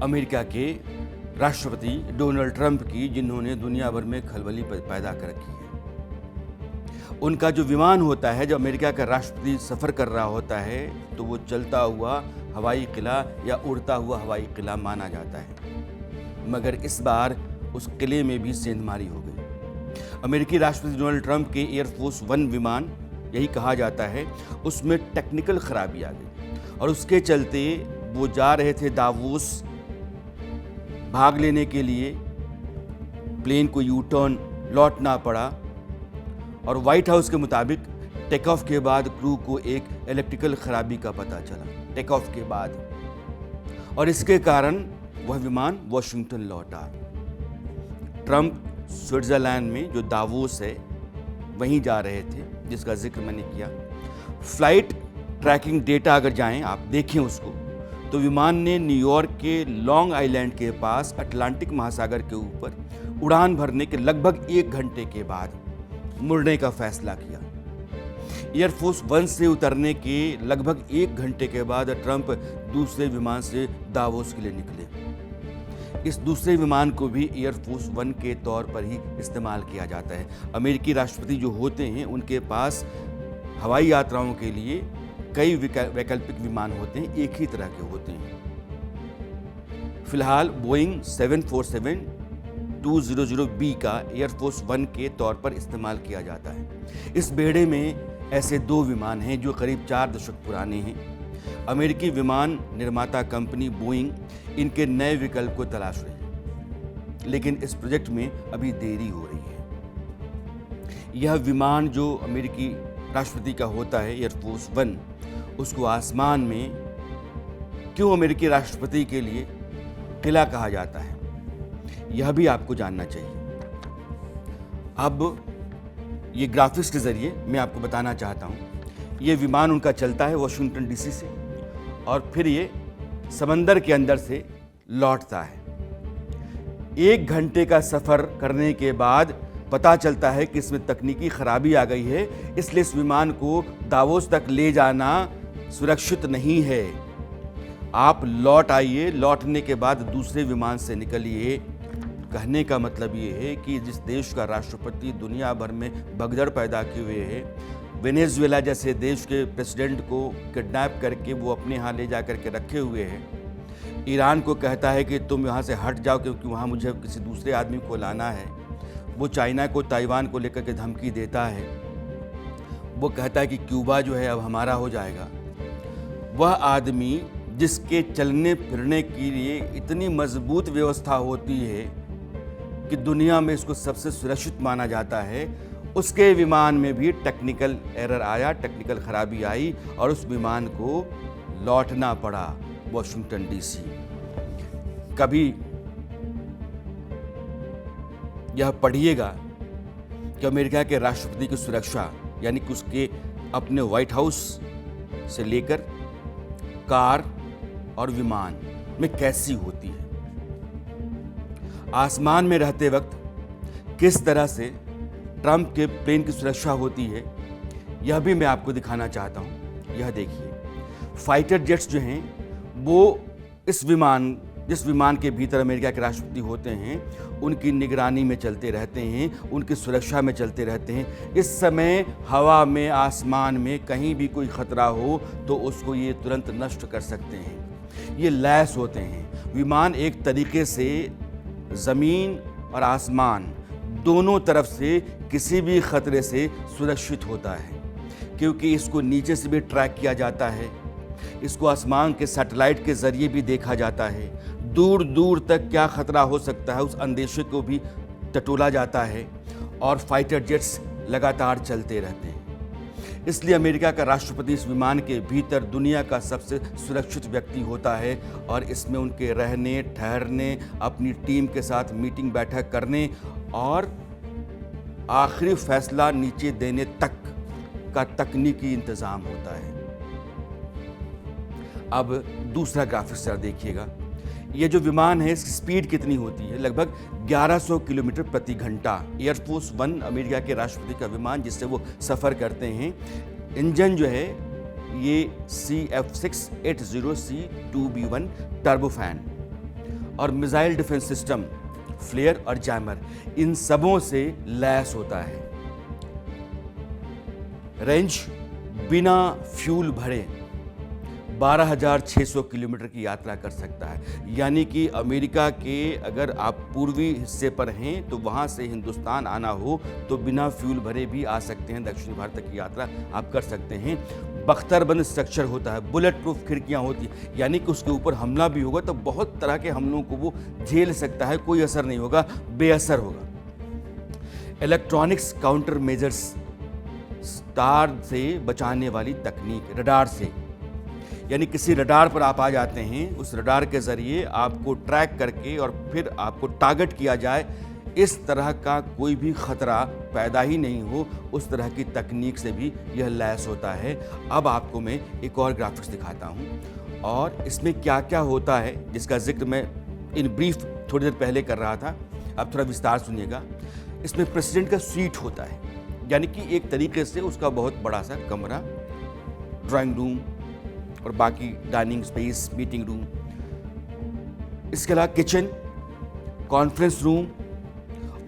America के राष्ट्रपति Donald Trump की, जिन्होंने दुनिया भर में खलबली पैदा कर रखी है। उनका जो विमान होता है, जब अमेरिका का राष्ट्रपति सफ़र कर रहा होता है तो वो चलता हुआ हवाई किला या उड़ता हुआ हवाई किला माना जाता है, मगर इस बार उस किले में भी सेंधमारी हो गई। अमेरिकी राष्ट्रपति डोनाल्ड ट्रंप के एयरफोर्स वन विमान, यही कहा जाता है, उसमें टेक्निकल खराबी आ गई और उसके चलते वो जा रहे थे दावोस भाग लेने के लिए, प्लेन को यू टर्न लौटना पड़ा और व्हाइट हाउस के मुताबिक टेक ऑफ के बाद क्रू को एक इलेक्ट्रिकल खराबी का पता चला टेक ऑफ के बाद, और इसके कारण वह विमान वॉशिंगटन लौटा। ट्रंप स्विट्जरलैंड में जो दावोस है वहीं जा रहे थे, जिसका जिक्र मैंने किया। फ्लाइट ट्रैकिंग डेटा अगर जाएं आप देखें उसको, तो विमान ने न्यूयॉर्क के लॉन्ग आइलैंड के पास अटलांटिक महासागर के ऊपर उड़ान भरने के लगभग 1 घंटे के बाद मुड़ने का फैसला किया। एयरफोर्स वन से उतरने के लगभग 1 घंटे के बाद ट्रंप दूसरे विमान से दावोस के लिए निकले। इस दूसरे विमान को भी एयरफोर्स वन के तौर पर ही इस्तेमाल किया जाता है। अमेरिकी राष्ट्रपति जो होते हैं उनके पास हवाई यात्राओं के लिए कई वैकल्पिक विमान होते हैं, एक ही तरह के होते हैं। फिलहाल बोइंग 747-200B का एयरफोर्स वन के तौर पर इस्तेमाल किया जाता है। इस बेड़े में ऐसे 2 विमान हैं जो करीब 4 दशक पुराने हैं। अमेरिकी विमान निर्माता कंपनी बोइंग इनके नए विकल्प को तलाश रही है, लेकिन इस प्रोजेक्ट में अभी देरी हो रही है। यह विमान जो अमेरिकी राष्ट्रपति का होता है, एयरफोर्स वन, उसको आसमान में क्यों अमेरिकी राष्ट्रपति के लिए किला कहा जाता है, यह भी आपको जानना चाहिए। अब ये ग्राफिक्स के जरिए मैं आपको बताना चाहता हूँ। ये विमान उनका चलता है वॉशिंगटन डीसी से और फिर ये समंदर के अंदर से लौटता है। 1 घंटे का सफ़र करने के बाद पता चलता है कि इसमें तकनीकी खराबी आ गई है, इसलिए इस विमान को दावोस तक ले जाना सुरक्षित नहीं है। आप लौट आइए, लौटने के बाद दूसरे विमान से निकलिए। कहने का मतलब ये है कि जिस देश का राष्ट्रपति दुनिया भर में भगदड़ पैदा किए हुए है, वेनेजुएला जैसे देश के प्रेसिडेंट को किडनैप करके वो अपने यहाँ ले जा करके रखे हुए हैं, ईरान को कहता है कि तुम यहाँ से हट जाओ क्योंकि वहाँ मुझे किसी दूसरे आदमी को लाना है, वो चाइना को ताइवान को लेकर के धमकी देता है, वो कहता है कि क्यूबा जो है अब हमारा हो जाएगा। वह आदमी जिसके चलने फिरने के लिए इतनी मजबूत व्यवस्था होती है कि दुनिया में इसको सबसे सुरक्षित माना जाता है, उसके विमान में भी टेक्निकल एरर आया, टेक्निकल खराबी आई और उस विमान को लौटना पड़ा वॉशिंगटन डीसी। कभी यह पढ़िएगा कि अमेरिका के राष्ट्रपति की सुरक्षा, यानी कि उसके अपने व्हाइट हाउस से लेकर कार और विमान में कैसी होती है। आसमान में रहते वक्त किस तरह से ट्रंप के प्लेन की सुरक्षा होती है, यह भी मैं आपको दिखाना चाहता हूं। यह देखिए, फाइटर जेट्स जो हैं वो जिस विमान के भीतर अमेरिका के राष्ट्रपति होते हैं उनकी निगरानी में चलते रहते हैं, उनकी सुरक्षा में चलते रहते हैं। इस समय हवा में, आसमान में कहीं भी कोई खतरा हो तो उसको ये तुरंत नष्ट कर सकते हैं। ये लैस होते हैं। विमान एक तरीके से ज़मीन और आसमान दोनों तरफ से किसी भी खतरे से सुरक्षित होता है, क्योंकि इसको नीचे से भी ट्रैक किया जाता है, इसको आसमान के सैटेलाइट के ज़रिए भी देखा जाता है। दूर दूर तक क्या खतरा हो सकता है उस अंदेशे को भी टटोला जाता है और फाइटर जेट्स लगातार चलते रहते हैं। इसलिए अमेरिका का राष्ट्रपति इस विमान के भीतर दुनिया का सबसे सुरक्षित व्यक्ति होता है और इसमें उनके रहने, ठहरने, अपनी टीम के साथ मीटिंग बैठक करने और आखिरी फैसला नीचे देने तक का तकनीकी इंतज़ाम होता है। अब दूसरा ग्राफिक्स जरा देखिएगा। ये जो विमान है इसकी स्पीड कितनी होती है? लगभग 1100 किलोमीटर प्रति घंटा। एयरफोर्स वन अमेरिका के राष्ट्रपति का विमान जिससे वो सफ़र करते हैं। इंजन जो है ये CF680C2B1 टर्बोफैन और मिसाइल डिफेंस सिस्टम, फ्लेयर और जैमर, इन सबों से लैस होता है। रेंज बिना फ्यूल भरे 12,600 किलोमीटर की यात्रा कर सकता है। यानी कि अमेरिका के अगर आप पूर्वी हिस्से पर हैं तो वहाँ से हिंदुस्तान आना हो तो बिना फ्यूल भरे भी आ सकते हैं, दक्षिणी भारत तक की यात्रा आप कर सकते हैं। बख्तरबंद स्ट्रक्चर होता है, बुलेट प्रूफ खिड़कियाँ होती हैं, यानी कि उसके ऊपर हमला भी होगा तो बहुत तरह के हमलों को वो झेल सकता है, कोई असर नहीं होगा, बेअसर होगा। इलेक्ट्रॉनिक्स काउंटर मेजर्स, स्टार से बचाने वाली तकनीक, रडार से, यानी किसी रडार पर आप आ जाते हैं, उस रडार के ज़रिए आपको ट्रैक करके और फिर आपको टारगेट किया जाए, इस तरह का कोई भी ख़तरा पैदा ही नहीं हो, उस तरह की तकनीक से भी यह लैस होता है। अब आपको मैं एक और ग्राफिक्स दिखाता हूँ और इसमें क्या क्या होता है जिसका जिक्र मैं इन ब्रीफ थोड़ी देर पहले कर रहा था, अब थोड़ा विस्तार सुनिएगा। इसमें प्रेसिडेंट का स्वीट होता है, यानी कि एक तरीके से उसका बहुत बड़ा सा कमरा, ड्राइंग रूम और बाकी डाइनिंग स्पेस, मीटिंग रूम, इसके अलावा किचन, कॉन्फ्रेंस रूम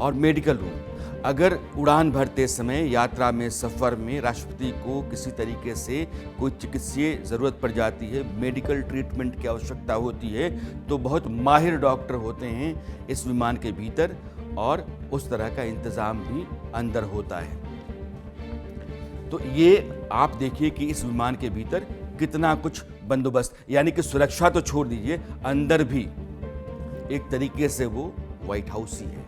और मेडिकल रूम। अगर उड़ान भरते समय, यात्रा में, सफ़र में राष्ट्रपति को किसी तरीके से कोई चिकित्सीय ज़रूरत पड़ जाती है, मेडिकल ट्रीटमेंट की आवश्यकता होती है, तो बहुत माहिर डॉक्टर होते हैं इस विमान के भीतर और उस तरह का इंतज़ाम भी अंदर होता है। तो ये आप देखिए कि इस विमान के भीतर कितना कुछ बंदोबस्त, यानी कि सुरक्षा तो छोड़ दीजिए, अंदर भी एक तरीके से वो व्हाइट हाउस ही है।